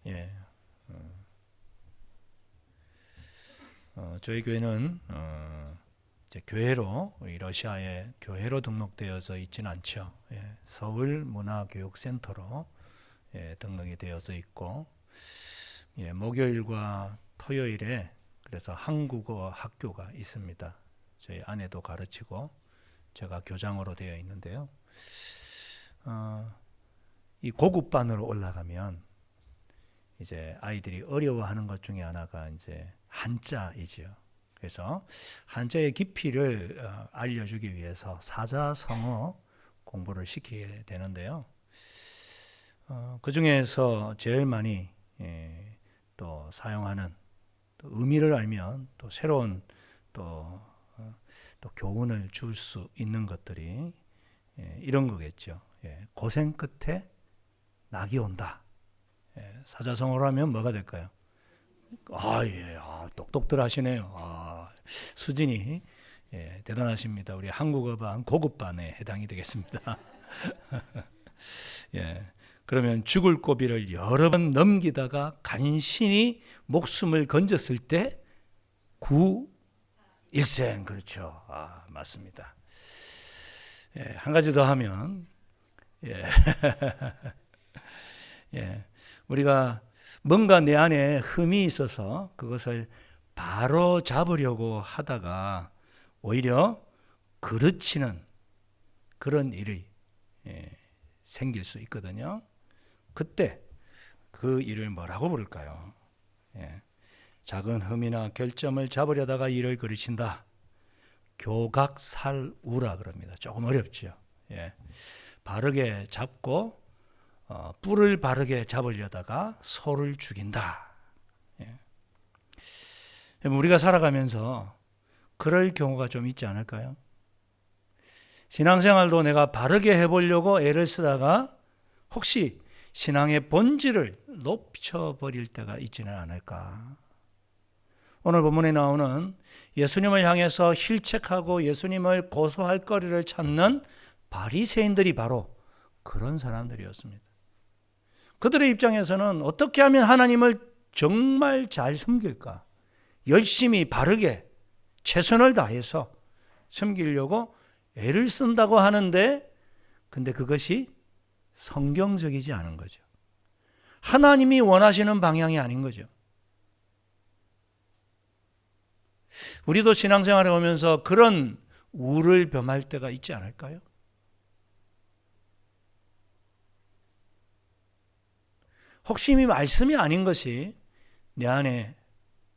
예. 저희 교회는 이제 교회로 이 러시아의 교회로 등록되어져 있지는 않죠. 예. 서울 문화교육센터로 등록이 되어져 있고, 목요일과 토요일에 그래서 한국어 학교가 있습니다. 저희 아내도 가르치고 제가 교장으로 되어 있는데요. 이 고급반으로 올라가면 이제 아이들이 어려워하는 것 중에 하나가 이제 한자이지요. 그래서 한자의 깊이를 알려주기 위해서 사자성어 공부를 시키게 되는데요. 그 중에서 제일 많이 또 사용하는, 또 의미를 알면 또 새로운 또 교훈을 줄 수 있는 것들이 이런 거겠죠. 고생 끝에 낙이 온다. 사자성어로 하면 뭐가 될까요? 똑똑들 하시네요. 수준이 대단하십니다. 우리 한국어반 고급반에 해당이 되겠습니다. 그러면 죽을 고비를 여러 번 넘기다가 간신히 목숨을 건졌을 때 구일생, 그렇죠. 맞습니다. 한 가지 더 하면 우리가 뭔가 내 안에 흠이 있어서 그것을 바로 잡으려고 하다가 오히려 그르치는 그런 일이 생길 수 있거든요. 그때 그 일을 뭐라고 부를까요? 작은 흠이나 결점을 잡으려다가 일을 그르친다. 교각살우라 그럽니다. 조금 어렵죠. 바르게 잡고 뿔을 바르게 잡으려다가 소를 죽인다. 우리가 살아가면서 그럴 경우가 좀 있지 않을까요? 신앙생활도 내가 바르게 해보려고 애를 쓰다가 혹시 신앙의 본질을 높여버릴 때가 있지는 않을까? 오늘 본문에 나오는 예수님을 향해서 힐책하고 예수님을 고소할 거리를 찾는 바리새인들이 바로 그런 사람들이었습니다. 그들의 입장에서는 어떻게 하면 하나님을 정말 잘 섬길까? 열심히 바르게 최선을 다해서 섬기려고 애를 쓴다고 하는데, 근데 그것이 성경적이지 않은 거죠. 하나님이 원하시는 방향이 아닌 거죠. 우리도 신앙생활에 오면서 그런 우를 범할 때가 있지 않을까요? 혹시 이 말씀이 아닌 것이 내 안에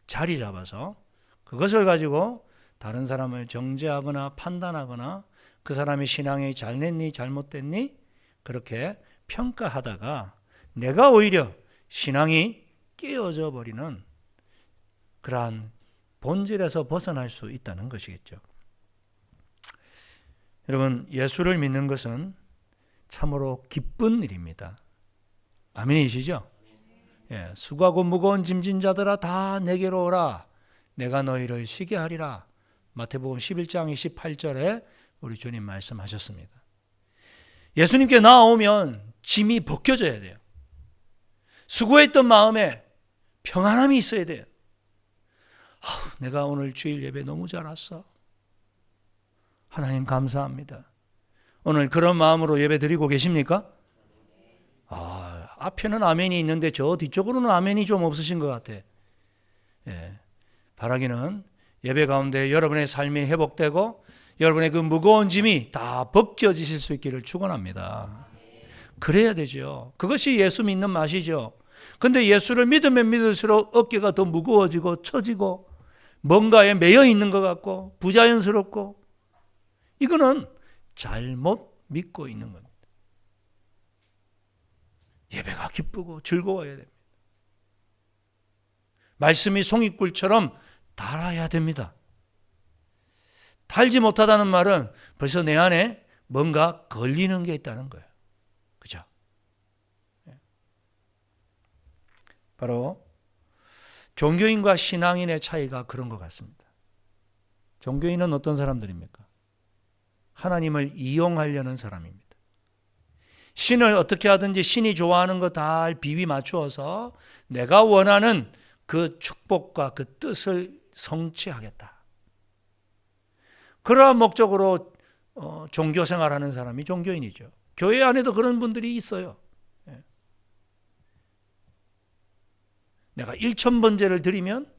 자리 잡아서 그것을 가지고 다른 사람을 정죄하거나 판단하거나 그 사람의 신앙이 잘됐니 잘못됐니 그렇게 평가하다가 내가 오히려 신앙이 깨어져 버리는 그러한 본질에서 벗어날 수 있다는 것이겠죠. 여러분, 예수를 믿는 것은 참으로 기쁜 일입니다. 아멘이시죠? 수고하고 무거운 짐진 자들아 다 내게로 오라. 내가 너희를 쉬게 하리라. 마태복음 11장 28절에 우리 주님 말씀하셨습니다. 예수님께 나오면 짐이 벗겨져야 돼요. 수고했던 마음에 평안함이 있어야 돼요. 내가 오늘 주일 예배 너무 잘 왔어. 하나님 감사합니다. 오늘 그런 마음으로 예배 드리고 계십니까? 앞에는 아멘이 있는데 저 뒤쪽으로는 아멘이 좀 없으신 것 같아. 바라기는 예배 가운데 여러분의 삶이 회복되고 여러분의 그 무거운 짐이 다 벗겨지실 수 있기를 축원합니다. 그래야 되죠. 그것이 예수 믿는 맛이죠. 근데 예수를 믿으면 믿을수록 어깨가 더 무거워지고 처지고 뭔가에 매여 있는 것 같고 부자연스럽고, 이거는 잘못 믿고 있는 겁니다. 예배가 기쁘고 즐거워야 됩니다. 말씀이 송이꿀처럼 달아야 됩니다. 달지 못하다는 말은 벌써 내 안에 뭔가 걸리는 게 있다는 거예요. 그죠? 바로 종교인과 신앙인의 차이가 그런 것 같습니다. 종교인은 어떤 사람들입니까? 하나님을 이용하려는 사람입니다. 신을 어떻게 하든지 신이 좋아하는 거 다 비위 맞추어서 내가 원하는 그 축복과 그 뜻을 성취하겠다. 그러한 목적으로 종교 생활하는 사람이 종교인이죠. 교회 안에도 그런 분들이 있어요. 내가 1000번제를 드리면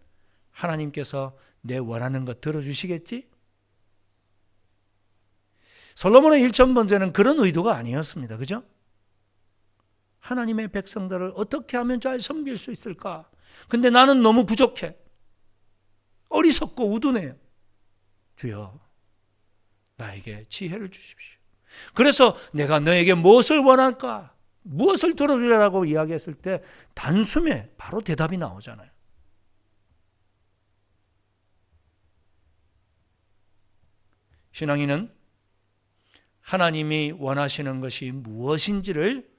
하나님께서 내 원하는 것 들어주시겠지? 솔로몬의 1000번제는 그런 의도가 아니었습니다. 그죠? 하나님의 백성들을 어떻게 하면 잘 섬길 수 있을까? 근데 나는 너무 부족해. 어리석고 우둔해요. 주여, 나에게 지혜를 주십시오. 그래서 내가 너에게 무엇을 원할까? 무엇을 들어주려고 이야기했을 때 단숨에 바로 대답이 나오잖아요. 신앙인은 하나님이 원하시는 것이 무엇인지를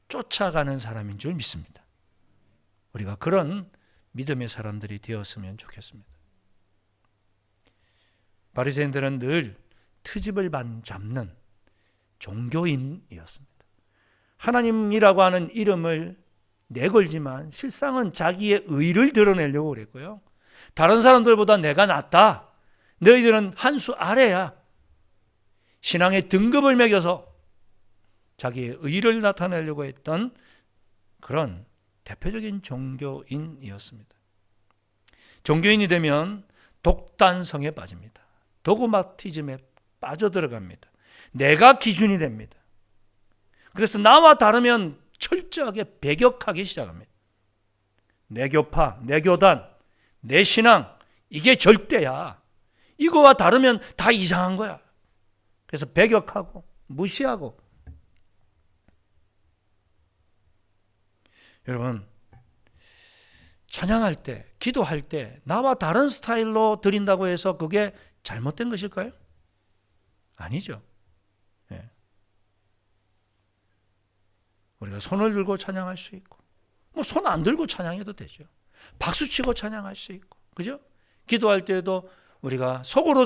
쫓아가는 사람인 줄 믿습니다. 우리가 그런 믿음의 사람들이 되었으면 좋겠습니다. 바리새인들은 늘 트집을 잡는 종교인이었습니다. 하나님이라고 하는 이름을 내걸지만 실상은 자기의 의를 드러내려고 그랬고요. 다른 사람들보다 내가 낫다. 너희들은 한 수 아래야. 신앙의 등급을 매겨서 자기의 의를 나타내려고 했던 그런 대표적인 종교인이었습니다. 종교인이 되면 독단성에 빠집니다. 도그마티즘에 빠져들어갑니다. 내가 기준이 됩니다. 그래서 나와 다르면 철저하게 배격하기 시작합니다. 내 교파, 내 교단, 내 신앙, 이게 절대야. 이거와 다르면 다 이상한 거야. 그래서 배격하고 무시하고. 여러분, 찬양할 때, 기도할 때 나와 다른 스타일로 드린다고 해서 그게 잘못된 것일까요? 아니죠. 네. 우리가 손을 들고 찬양할 수 있고, 뭐 손 안 들고 찬양해도 되죠. 박수치고 찬양할 수 있고, 그죠? 기도할 때도 우리가 속으로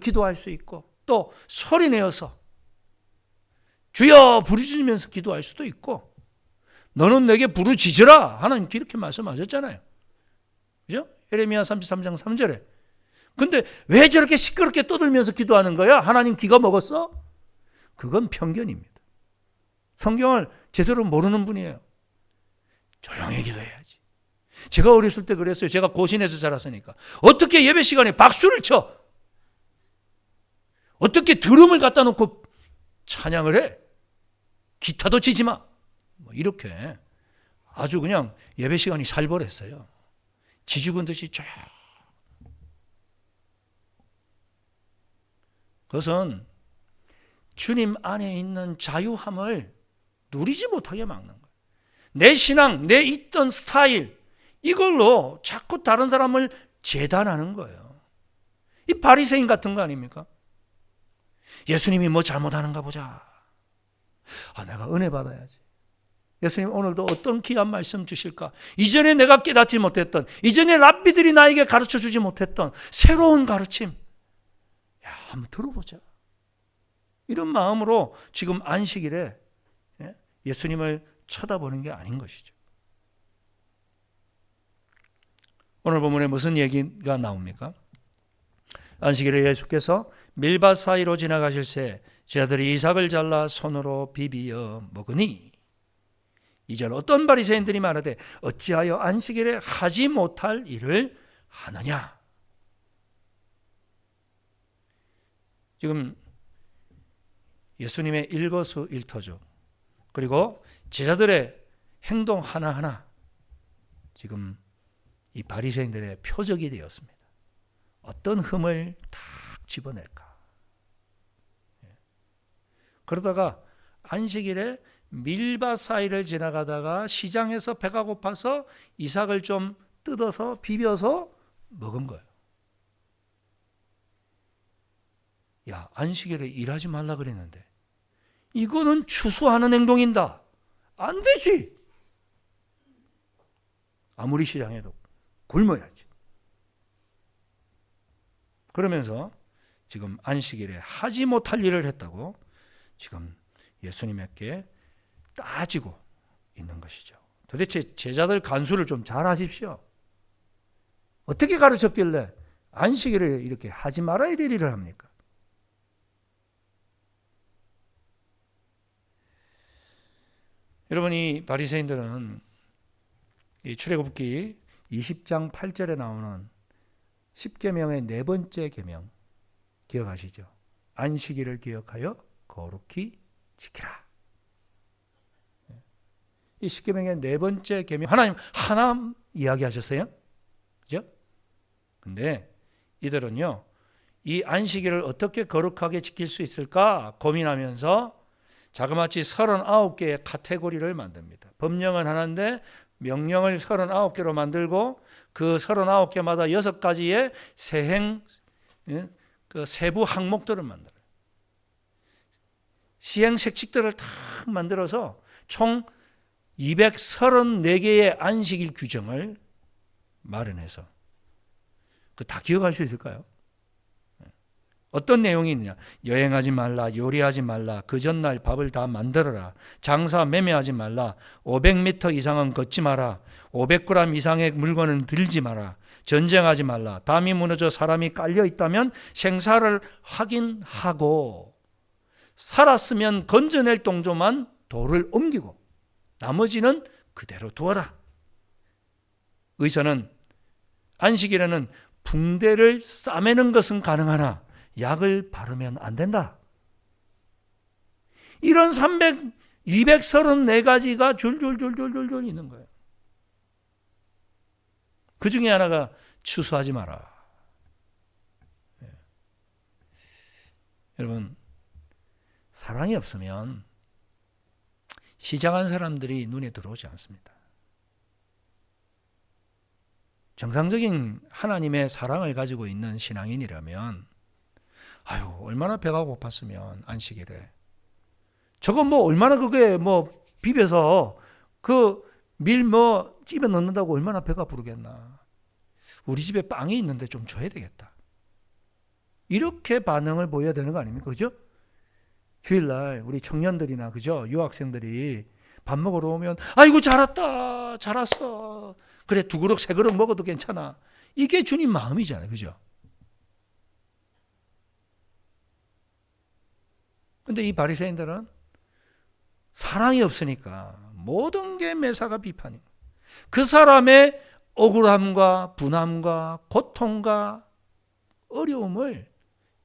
기도할 수 있고, 또 소리 내어서 주여 부르짖으면서 기도할 수도 있고, 너는 내게 부르짖으라 하나님 이렇게 말씀하셨잖아요. 그죠? 예레미야 33장 3절에. 근데 왜 저렇게 시끄럽게 떠들면서 기도하는 거야? 하나님 귀가 먹었어? 그건 편견입니다. 성경을 제대로 모르는 분이에요. 조용히 기도해야지. 제가 어렸을 때 그랬어요. 제가 고신에서 자랐으니까. 어떻게 예배 시간에 박수를 쳐? 어떻게 드럼을 갖다 놓고 찬양을 해? 기타도 치지 마. 뭐 이렇게 아주 그냥 예배 시간이 살벌했어요. 지죽은 듯이 쫙. 그것은 주님 안에 있는 자유함을 누리지 못하게 막는 거예요. 내 신앙, 내 있던 스타일, 이걸로 자꾸 다른 사람을 재단하는 거예요. 이 바리새인 같은 거 아닙니까? 예수님이 뭐 잘못하는가 보자. 내가 은혜 받아야지. 예수님 오늘도 어떤 귀한 말씀 주실까? 이전에 내가 깨닫지 못했던, 이전에 랍비들이 나에게 가르쳐주지 못했던 새로운 가르침. 한번 들어보자. 이런 마음으로 지금 안식일에 예수님을 쳐다보는 게 아닌 것이죠. 오늘 본문에 무슨 얘기가 나옵니까? 안식일에 예수께서 밀밭 사이로 지나가실 새 제자들이 이삭을 잘라 손으로 비비어 먹으니, 이절 어떤 바리새인들이 말하되 어찌하여 안식일에 하지 못할 일을 하느냐. 지금 예수님의 일거수일투족, 그리고 제자들의 행동 하나하나 지금 이 바리새인들의 표적이 되었습니다. 어떤 흠을 딱 집어낼까. 그러다가 안식일에 밀밭 사이를 지나가다가 시장에서 배가 고파서 이삭을 좀 뜯어서 비벼서 먹은 거예요. 야, 안식일에 일하지 말라 그랬는데 이거는 추수하는 행동인다. 안 되지. 아무리 시장에도 굶어야지. 그러면서 지금 안식일에 하지 못할 일을 했다고 지금 예수님에게 따지고 있는 것이죠. 도대체 제자들 간수를 좀 잘 하십시오. 어떻게 가르쳤길래 안식일을 이렇게 하지 말아야 될 일을 합니까? 여러분, 이 바리새인들은 이 출애굽기 20장 8절에 나오는 10계명의 네 번째 계명 기억하시죠? 안식일을 기억하여 거룩히 지키라. 이 10계명의 네 번째 계명, 하나님 하나 이야기하셨어요. 그죠? 근데 이들은요, 이 안식일을 어떻게 거룩하게 지킬 수 있을까 고민하면서 자그마치 39개의 카테고리를 만듭니다. 법령은 하나인데 명령을 39개로 만들고 그 39개마다 6가지의 세행, 그 세부 항목들을 만들어요. 시행색칙들을 다 만들어서 총 234개의 안식일 규정을 마련해서 그 다 기억할 수 있을까요? 어떤 내용이 있느냐? 여행하지 말라, 요리하지 말라, 그 전날 밥을 다 만들어라, 장사 매매하지 말라, 500m 이상은 걷지 마라, 500g 이상의 물건은 들지 마라, 전쟁하지 말라, 담이 무너져 사람이 깔려 있다면 생사를 확인하고 살았으면 건져낼 동조만 돌을 옮기고 나머지는 그대로 두어라. 의사는 안식일에는 붕대를 싸매는 것은 가능하나 약을 바르면 안 된다. 이런 234가지가 줄줄줄줄줄 있는 거예요. 그 중에 하나가 추수하지 마라. 여러분, 사랑이 없으면 시장한 사람들이 눈에 들어오지 않습니다. 정상적인 하나님의 사랑을 가지고 있는 신앙인이라면 아유, 얼마나 배가 고팠으면 안식일에 저거 뭐 얼마나 그게 뭐 비벼서 그 밀 뭐 집에 넣는다고 얼마나 배가 부르겠나. 우리 집에 빵이 있는데 좀 줘야 되겠다. 이렇게 반응을 보여야 되는 거 아닙니까? 그죠? 주일날 우리 청년들이나 그죠? 유학생들이 밥 먹으러 오면 아이고 잘 왔다. 잘 왔어. 그래 2그릇 3그릇 먹어도 괜찮아. 이게 주님 마음이잖아요. 그죠? 근데 이 바리새인들은 사랑이 없으니까 모든 게 매사가 비판이에요. 그 사람의 억울함과 분함과 고통과 어려움을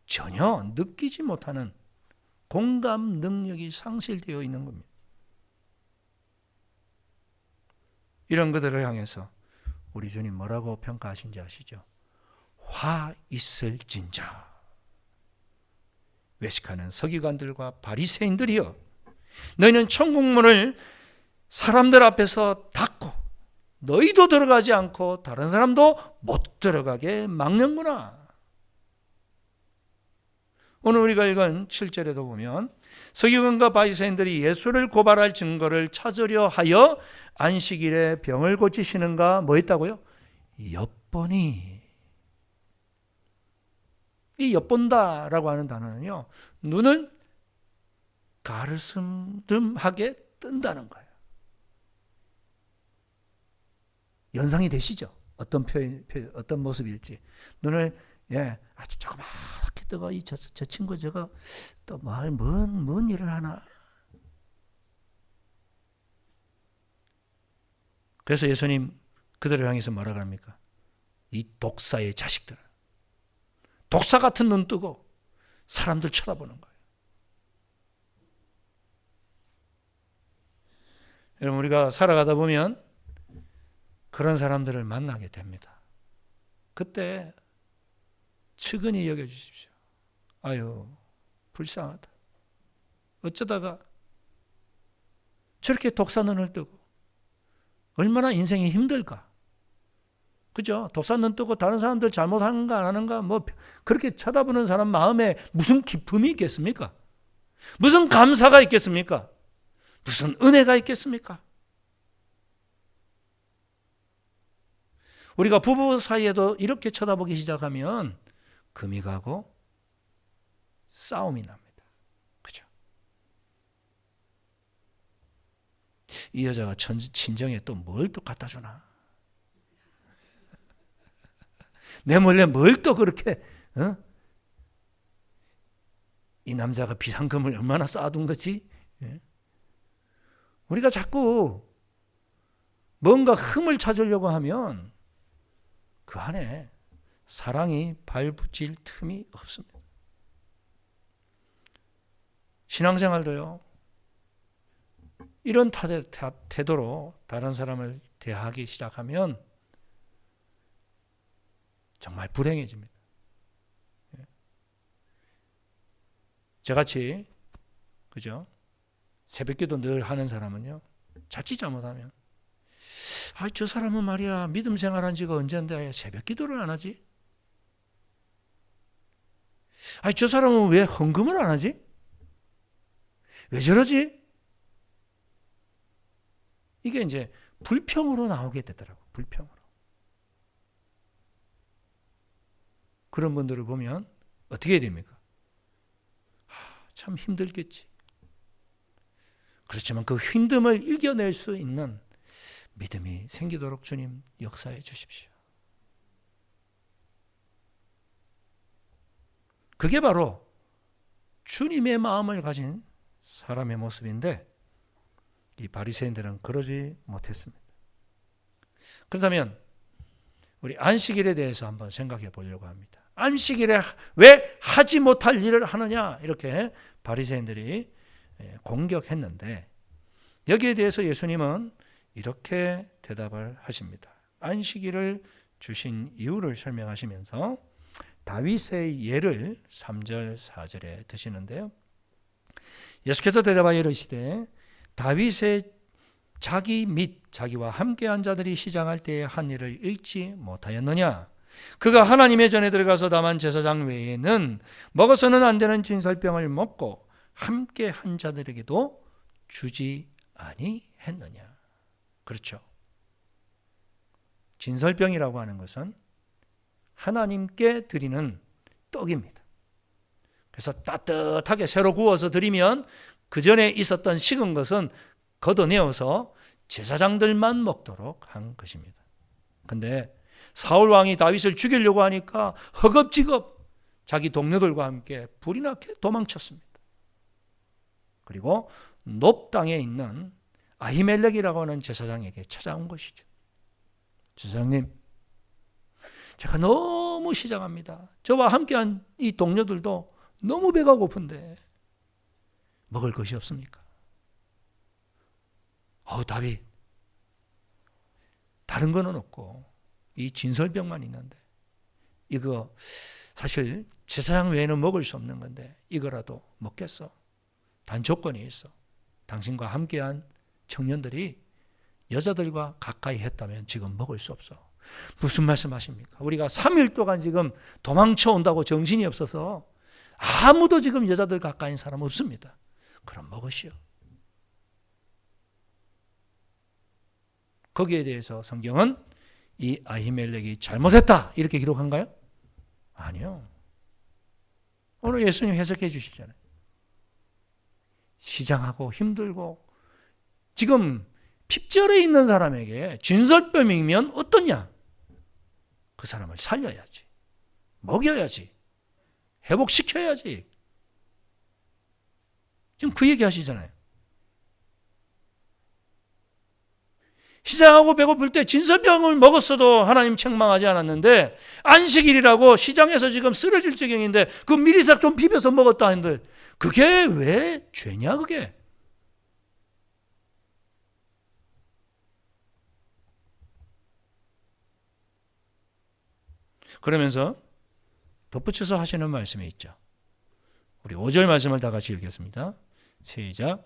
전혀 느끼지 못하는 공감 능력이 상실되어 있는 겁니다. 이런 것들을 향해서 우리 주님 뭐라고 평가하신지 아시죠? 화 있을진저 외식하는 서기관들과 바리새인들이여, 너희는 천국문을 사람들 앞에서 닫고 너희도 들어가지 않고 다른 사람도 못 들어가게 막는구나. 오늘 우리가 읽은 7절에도 보면 서기관과 바리새인들이 예수를 고발할 증거를 찾으려 하여 안식일에 병을 고치시는가 뭐 했다고요? 엿보니. 이 엿본다라고 하는 단어는요, 눈을 가르스름하게 뜬다는 거예요. 연상이 되시죠? 어떤 어떤 모습일지. 눈을 아주 조그맣게 뜨고 저 친구 저거 또 뭔 일을 하나. 그래서 예수님 그들을 향해서 뭐라고 합니까? 이 독사의 자식들. 독사 같은 눈 뜨고 사람들 쳐다보는 거예요. 여러분, 우리가 살아가다 보면 그런 사람들을 만나게 됩니다. 그때 측은히 여겨주십시오. 아유, 불쌍하다. 어쩌다가 저렇게 독사 눈을 뜨고 얼마나 인생이 힘들까. 그죠? 독사 눈 뜨고 다른 사람들 잘못하는가 안 하는가 뭐 그렇게 쳐다보는 사람 마음에 무슨 기쁨이 있겠습니까? 무슨 감사가 있겠습니까? 무슨 은혜가 있겠습니까? 우리가 부부 사이에도 이렇게 쳐다보기 시작하면 금이 가고 싸움이 납니다. 그죠? 이 여자가 친정에 또 뭘 또 갖다 주나? 내 몰래 뭘 또 그렇게 이 남자가 비상금을 얼마나 쌓아둔 거지? 우리가 자꾸 뭔가 흠을 찾으려고 하면 그 안에 사랑이 발붙일 틈이 없습니다. 신앙생활도요. 이런 태도로 다른 사람을 대하기 시작하면 정말 불행해집니다. 저같이 그죠? 새벽기도 늘 하는 사람은요. 자칫 잘못하면 저 사람은 말이야 믿음 생활한 지가 언젠데 새벽기도를 안 하지? 저 사람은 왜 헌금을 안 하지? 왜 저러지? 이게 이제 불평으로 나오게 되더라고. 불평으로. 그런 분들을 보면 어떻게 해야 됩니까? 참 힘들겠지. 그렇지만 그 힘듦을 이겨낼 수 있는 믿음이 생기도록 주님 역사해 주십시오. 그게 바로 주님의 마음을 가진 사람의 모습인데 이 바리새인들은 그러지 못했습니다. 그렇다면 우리 안식일에 대해서 한번 생각해 보려고 합니다. 안식일에 왜 하지 못할 일을 하느냐 이렇게 바리새인들이 공격했는데 여기에 대해서 예수님은 이렇게 대답을 하십니다. 안식일을 주신 이유를 설명하시면서 다윗의 예를 3절 4절에 드시는데요. 예수께서 대답하여 이르시되 다윗의 자기 및 자기와 함께한 자들이 시장할 때에 한 일을 읽지 못하였느냐? 그가 하나님의 전에 들어가서 다만 제사장 외에는 먹어서는 안 되는 진설병을 먹고 함께한 자들에게도 주지 아니했느냐? 그렇죠. 진설병이라고 하는 것은 하나님께 드리는 떡입니다. 그래서 따뜻하게 새로 구워서 드리면 그 전에 있었던 식은 것은 걷어내어서 제사장들만 먹도록 한 것입니다. 그런데 사울 왕이 다윗을 죽이려고 하니까 허겁지겁 자기 동료들과 함께 불이 나게 도망쳤습니다. 그리고 놉 땅에 있는 아히멜렉이라고 하는 제사장에게 찾아온 것이죠. 제사장님, 제가 너무 시장합니다. 저와 함께한 이 동료들도 너무 배가 고픈데 먹을 것이 없습니까? 다윗, 다른 거는 없고 이 진설병만 있는데 이거 사실 제사장 외에는 먹을 수 없는 건데 이거라도 먹겠어. 단 조건이 있어. 당신과 함께한 청년들이 여자들과 가까이 했다면 지금 먹을 수 없어. 무슨 말씀하십니까? 우리가 3일 동안 지금 도망쳐 온다고 정신이 없어서 아무도 지금 여자들 가까이인 사람 없습니다. 그럼 먹으시오. 거기에 대해서 성경은 이 아히멜렉이 잘못했다 이렇게 기록한가요? 아니요. 오늘 예수님 해석해 주시잖아요. 시장하고 힘들고 지금 핍절에 있는 사람에게 진설병이면 어떠냐? 그 사람을 살려야지. 먹여야지. 회복시켜야지. 지금 그 얘기 하시잖아요. 시장하고 배고플 때 진설병을 먹었어도 하나님 책망하지 않았는데 안식일이라고 시장에서 지금 쓰러질 지경인데 그 미리싹 좀 비벼서 먹었다 했는데 그게 왜 죄냐 그게? 그러면서 덧붙여서 하시는 말씀이 있죠. 우리 5절 말씀을 다 같이 읽겠습니다. 시작.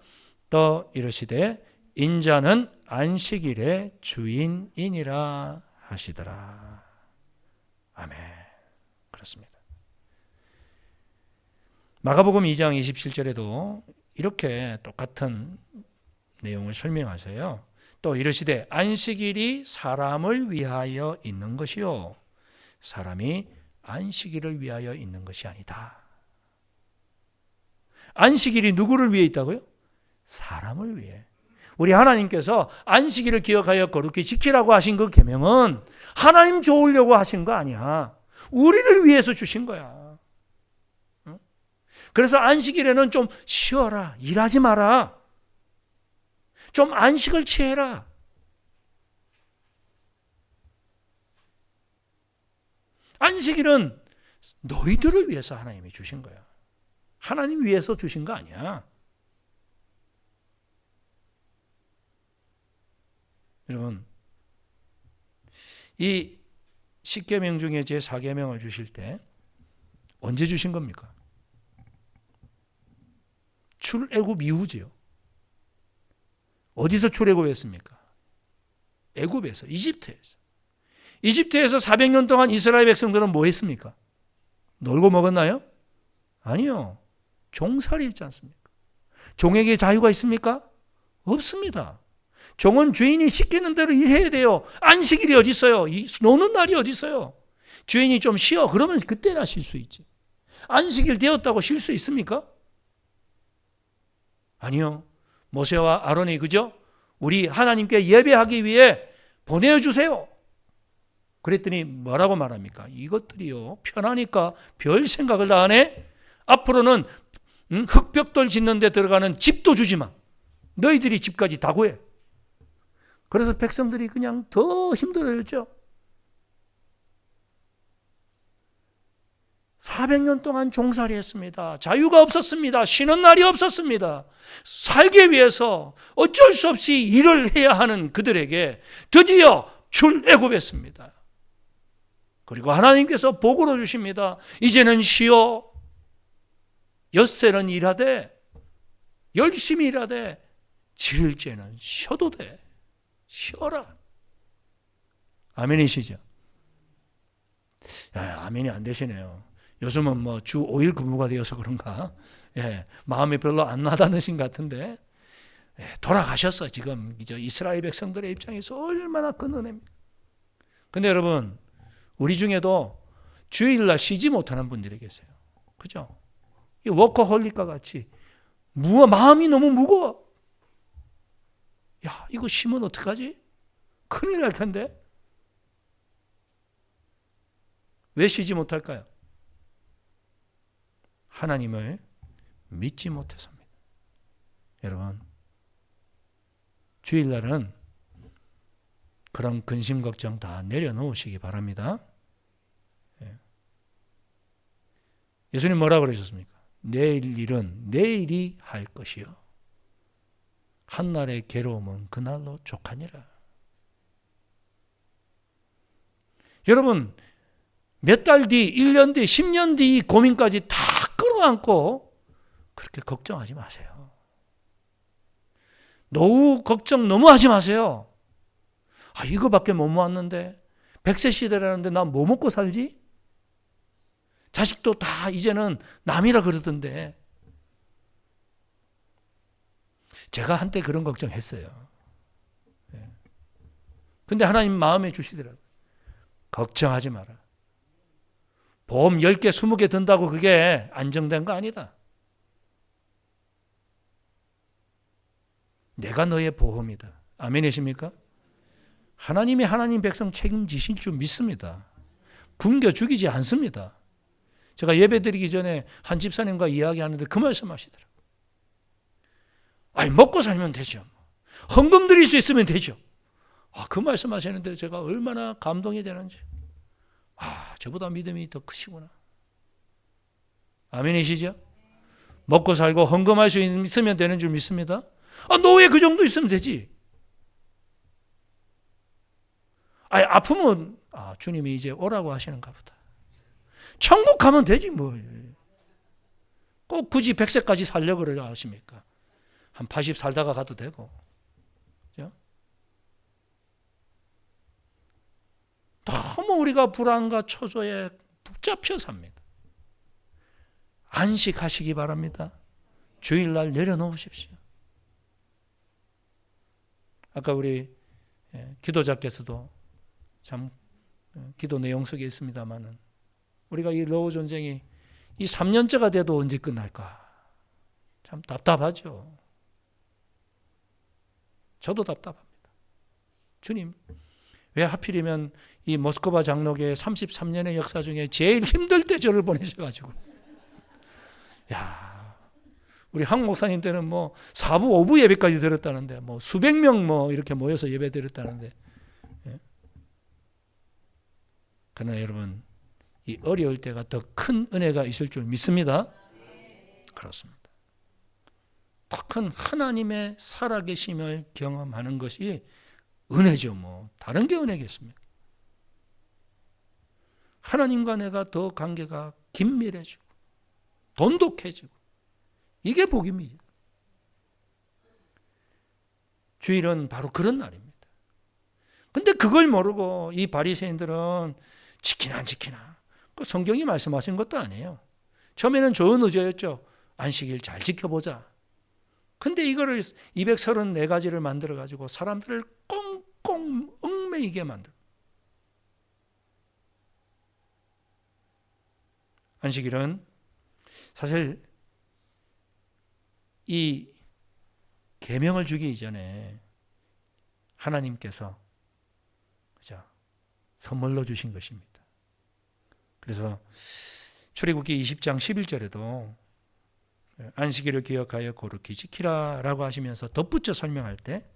또 이르시되 인자는 안식일의 주인이니라 하시더라. 아멘. 그렇습니다. 마가복음 2장 27절에도 이렇게 똑같은 내용을 설명하세요. 또 이르시되 안식일이 사람을 위하여 있는 것이요 사람이 안식일을 위하여 있는 것이 아니다. 안식일이 누구를 위해 있다고요? 사람을 위해. 우리 하나님께서 안식일을 기억하여 거룩히 지키라고 하신 그 계명은 하나님 좋으려고 하신 거 아니야. 우리를 위해서 주신 거야. 그래서 안식일에는 좀 쉬어라. 일하지 마라. 좀 안식을 취해라. 안식일은 너희들을 위해서 하나님이 주신 거야. 하나님 위해서 주신 거 아니야. 여러분, 이 10계명 중에 제 4계명을 주실 때 언제 주신 겁니까? 출애굽 이후지요. 어디서 출애굽했습니까? 애굽에서, 이집트에서. 이집트에서 400년 동안 이스라엘 백성들은 뭐 했습니까? 놀고 먹었나요? 아니요. 종살이 했지 않습니까? 종에게 자유가 있습니까? 없습니다. 종은 주인이 시키는 대로 일해야 돼요. 안식일이 어디 있어요? 노는 날이 어디 있어요? 주인이 좀 쉬어. 그러면 그때나 쉴 수 있지. 안식일 되었다고 쉴 수 있습니까? 아니요. 모세와 아론이 그죠? 우리 하나님께 예배하기 위해 보내주세요. 그랬더니 뭐라고 말합니까? 이것들이요. 편하니까 별 생각을 다 하네. 앞으로는 흙벽돌 짓는 데 들어가는 집도 주지 마. 너희들이 집까지 다 구해. 그래서 백성들이 그냥 더 힘들어졌죠. 400년 동안 종살이 했습니다. 자유가 없었습니다. 쉬는 날이 없었습니다. 살기 위해서 어쩔 수 없이 일을 해야 하는 그들에게 드디어 출애굽했습니다. 그리고 하나님께서 복으로 주십니다. 이제는 쉬어. 엿새는 일하되 열심히 일하되 지를째는 쉬어도 돼. 쉬어라. 아멘이시죠? 아멘이 안 되시네요. 요즘은 뭐 주 5일 근무가 되어서 그런가? 마음이 별로 안 나다니신 것 같은데 돌아가셨어. 지금 이스라엘 백성들의 입장에서 얼마나 큰 은혜입니까? 근데 여러분, 우리 중에도 주일날 쉬지 못하는 분들이 계세요. 그죠? 이 워커홀릭과 같이 마음이 너무 무거워. 야, 이거 쉬면 어떡하지? 큰일 날 텐데. 왜 쉬지 못할까요? 하나님을 믿지 못해서입니다. 여러분, 주일날은 그런 근심 걱정 다 내려놓으시기 바랍니다. 예수님 뭐라고 그러셨습니까? 내일 일은 내일이 할 것이요. 한날의 괴로움은 그날로 족하니라. 여러분, 몇 달 뒤, 1년 뒤, 10년 뒤 고민까지 다 끌어안고 그렇게 걱정하지 마세요. 노후 걱정 너무 하지 마세요. 이거밖에 못 모았는데 100세 시대라는데 나 뭐 먹고 살지? 자식도 다 이제는 남이라 그러던데. 제가 한때 그런 걱정했어요. 근데 하나님 마음에 주시더라고요. 걱정하지 마라. 보험 10개, 20개 든다고 그게 안정된 거 아니다. 내가 너의 보험이다. 아멘이십니까? 하나님이 하나님 백성 책임지실 줄 믿습니다. 굶겨 죽이지 않습니다. 제가 예배 드리기 전에 한 집사님과 이야기하는데 그 말씀 하시더라고요. 먹고 살면 되죠. 헌금 드릴 수 있으면 되죠. 그 말씀 하시는데 제가 얼마나 감동이 되는지. 저보다 믿음이 더 크시구나. 아멘이시죠? 먹고 살고 헌금할 수 있으면 되는 줄 믿습니다. 노예 그 정도 있으면 되지. 아프면 주님이 이제 오라고 하시는가 보다. 천국 가면 되지 뭘. 꼭 굳이 100세까지 살려고 그러려 하십니까? 한 80 살다가 가도 되고. 그죠? 너무 우리가 불안과 초조에 붙잡혀 삽니다. 안식하시기 바랍니다. 주일날 내려놓으십시오. 아까 우리 기도자께서도 참 기도 내용 속에 있습니다만은 우리가 이 러우 전쟁이 이 3년째가 돼도 언제 끝날까? 참 답답하죠. 저도 답답합니다. 주님, 왜 하필이면 이 모스크바 장로교의 33년의 역사 중에 제일 힘들 때 저를 보내셔가지고, 야, 우리 한 목사님 때는 뭐 4부, 5부 예배까지 드렸다는데, 뭐 수백 명 뭐 이렇게 모여서 예배 드렸다는데, 예? 그러나 여러분, 이 어려울 때가 더 큰 은혜가 있을 줄 믿습니다. 그렇습니다. 더 큰 하나님의 살아계심을 경험하는 것이 은혜죠. 뭐 다른 게 은혜겠습니까? 하나님과 내가 더 관계가 긴밀해지고 돈독해지고 이게 복입니다. 주일은 바로 그런 날입니다. 근데 그걸 모르고 이 바리새인들은 지키나 안 지키나, 그 성경이 말씀하신 것도 아니에요. 처음에는 좋은 의제였죠. 안식일 잘 지켜보자. 근데 이거를 234가지를 만들어 가지고 사람들을 꽁꽁 얽매이게 만들어. 안식일은 사실 이 계명을 주기 이전에 하나님께서 그죠? 선물로 주신 것입니다. 그래서 출애굽기 20장 11절에도 안식일을 기억하여 거룩히 지키라 라고 하시면서 덧붙여 설명할 때,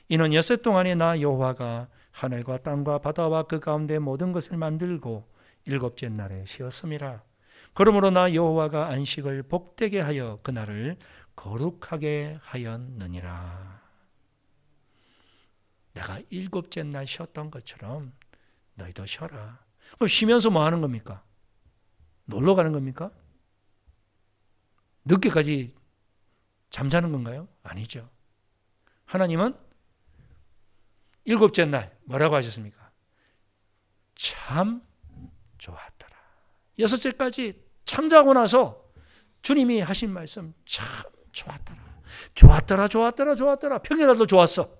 이는 엿새 동안에 나 여호와가 하늘과 땅과 바다와 그 가운데 모든 것을 만들고 일곱째 날에 쉬었음이라. 그러므로 나 여호와가 안식을 복되게 하여 그날을 거룩하게 하였느니라. 내가 일곱째 날 쉬었던 것처럼 너희도 쉬어라. 그럼 쉬면서 뭐 하는 겁니까? 놀러 가는 겁니까? 늦게까지 잠자는 건가요? 아니죠. 하나님은 일곱째 날 뭐라고 하셨습니까? 참 좋았더라. 여섯째까지 잠자고 나서 주님이 하신 말씀, 참 좋았더라. 좋았더라, 좋았더라, 좋았더라. 평일날도 좋았어.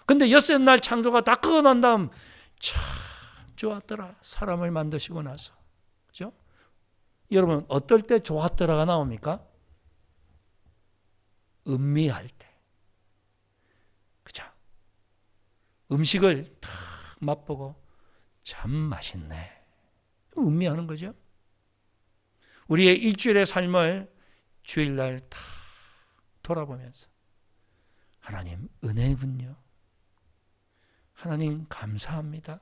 근데 여섯째 날 창조가 다 끝난 다음 참 좋았더라. 사람을 만드시고 나서. 그죠? 여러분, 어떨 때 좋았더라가 나옵니까? 음미할 때. 그죠? 음식을 탁 맛보고 참 맛있네. 음미하는 거죠. 우리의 일주일의 삶을 주일날 다 돌아보면서 하나님 은혜군요. 하나님 감사합니다.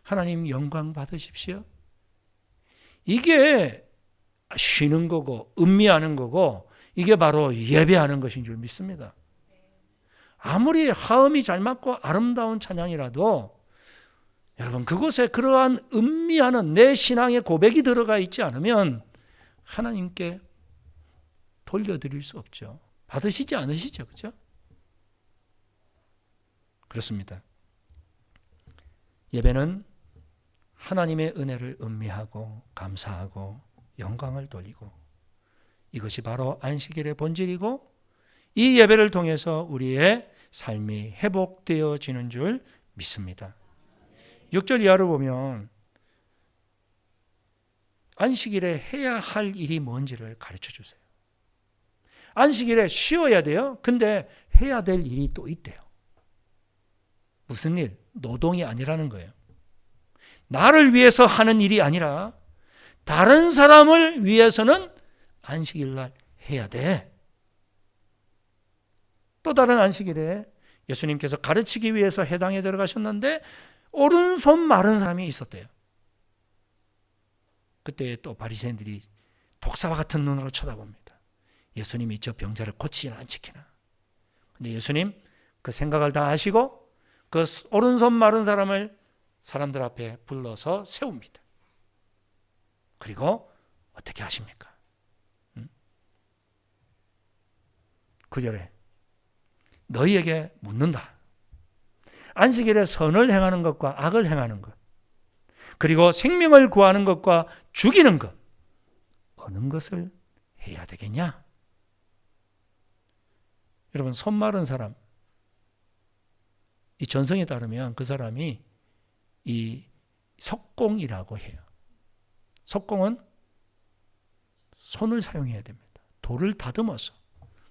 하나님 영광 받으십시오. 이게 쉬는 거고 음미하는 거고 이게 바로 예배하는 것인 줄 믿습니다. 아무리 화음이 잘 맞고 아름다운 찬양이라도 여러분 그곳에 그러한 음미하는 내 신앙의 고백이 들어가 있지 않으면 하나님께 돌려드릴 수 없죠. 받으시지 않으시죠. 그렇죠? 그렇습니다. 예배는 하나님의 은혜를 음미하고 감사하고 영광을 돌리고 이것이 바로 안식일의 본질이고 이 예배를 통해서 우리의 삶이 회복되어지는 줄 믿습니다. 6절 이하를 보면 안식일에 해야 할 일이 뭔지를 가르쳐 주세요. 안식일에 쉬어야 돼요. 근데 해야 될 일이 또 있대요. 무슨 일? 노동이 아니라는 거예요. 나를 위해서 하는 일이 아니라 다른 사람을 위해서는 안식일날 해야 돼. 또 다른 안식일에 예수님께서 가르치기 위해서 회당에 들어가셨는데 오른손 마른 사람이 있었대요. 그때 또 바리새인들이 독사와 같은 눈으로 쳐다봅니다. 예수님이 저 병자를 고치지나 안 지키나. 근데 예수님 그 생각을 다 하시고 그 오른손 마른 사람을 사람들 앞에 불러서 세웁니다. 그리고 어떻게 하십니까? 9절에 너희에게 묻는다. 안식일에 선을 행하는 것과 악을 행하는 것, 그리고 생명을 구하는 것과 죽이는 것, 어느 것을 해야 되겠냐? 여러분, 손 마른 사람, 이 전성에 따르면 그 사람이 이 석공이라고 해요. 석공은 손을 사용해야 됩니다. 돌을 다듬어서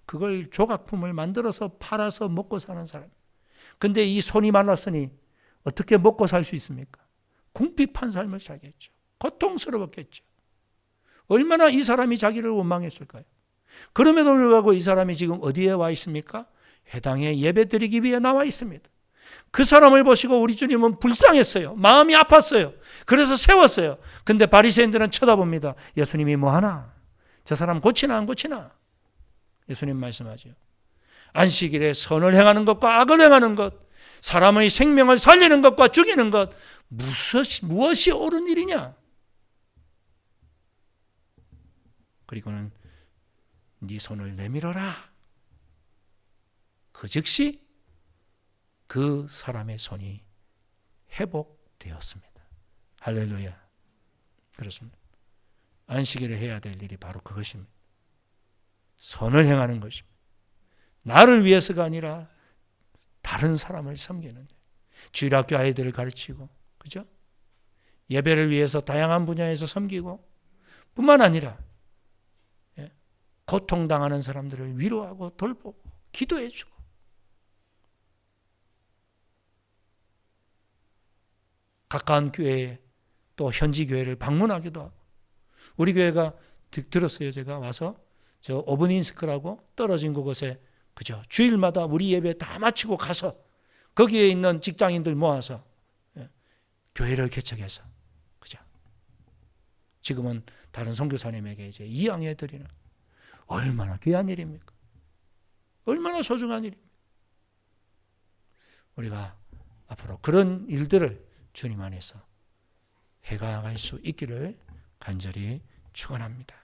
그걸 조각품을 만들어서 팔아서 먹고 사는 사람. 근데 이 손이 말랐으니 어떻게 먹고 살 수 있습니까? 궁핍한 삶을 살겠죠. 고통스러웠겠죠. 얼마나 이 사람이 자기를 원망했을까요? 그럼에도 불구하고 이 사람이 지금 어디에 와 있습니까? 회당에 예배드리기 위해 나와 있습니다. 그 사람을 보시고 우리 주님은 불쌍했어요. 마음이 아팠어요. 그래서 세웠어요. 근데 바리새인들은 쳐다봅니다. 예수님이 뭐하나? 저 사람 고치나 안 고치나? 예수님 말씀하죠. 안식일에 선을 행하는 것과 악을 행하는 것, 사람의 생명을 살리는 것과 죽이는 것, 무엇이 옳은 일이냐? 그리고는 네 손을 내밀어라. 그 즉시 그 사람의 손이 회복되었습니다. 할렐루야. 그렇습니다. 안식일에 해야 될 일이 바로 그것입니다. 선을 행하는 것입니다. 나를 위해서가 아니라 다른 사람을 섬기는, 주일학교 아이들을 가르치고, 그죠? 예배를 위해서 다양한 분야에서 섬기고, 뿐만 아니라 고통당하는 사람들을 위로하고 돌보고 기도해주고, 가까운 교회에 또 현지 교회를 방문하기도 하고, 우리 교회가 들었어요. 제가 와서 저 오브닌스크라고 떨어진 곳에, 그죠? 주일마다 우리 예배 다 마치고 가서 거기에 있는 직장인들 모아서 교회를 개척해서, 그죠? 지금은 다른 선교사님에게 이제 이양해 드리는, 얼마나 귀한 일입니까? 얼마나 소중한 일입니까? 우리가 앞으로 그런 일들을 주님 안에서 해가갈 수 있기를 간절히 축원합니다.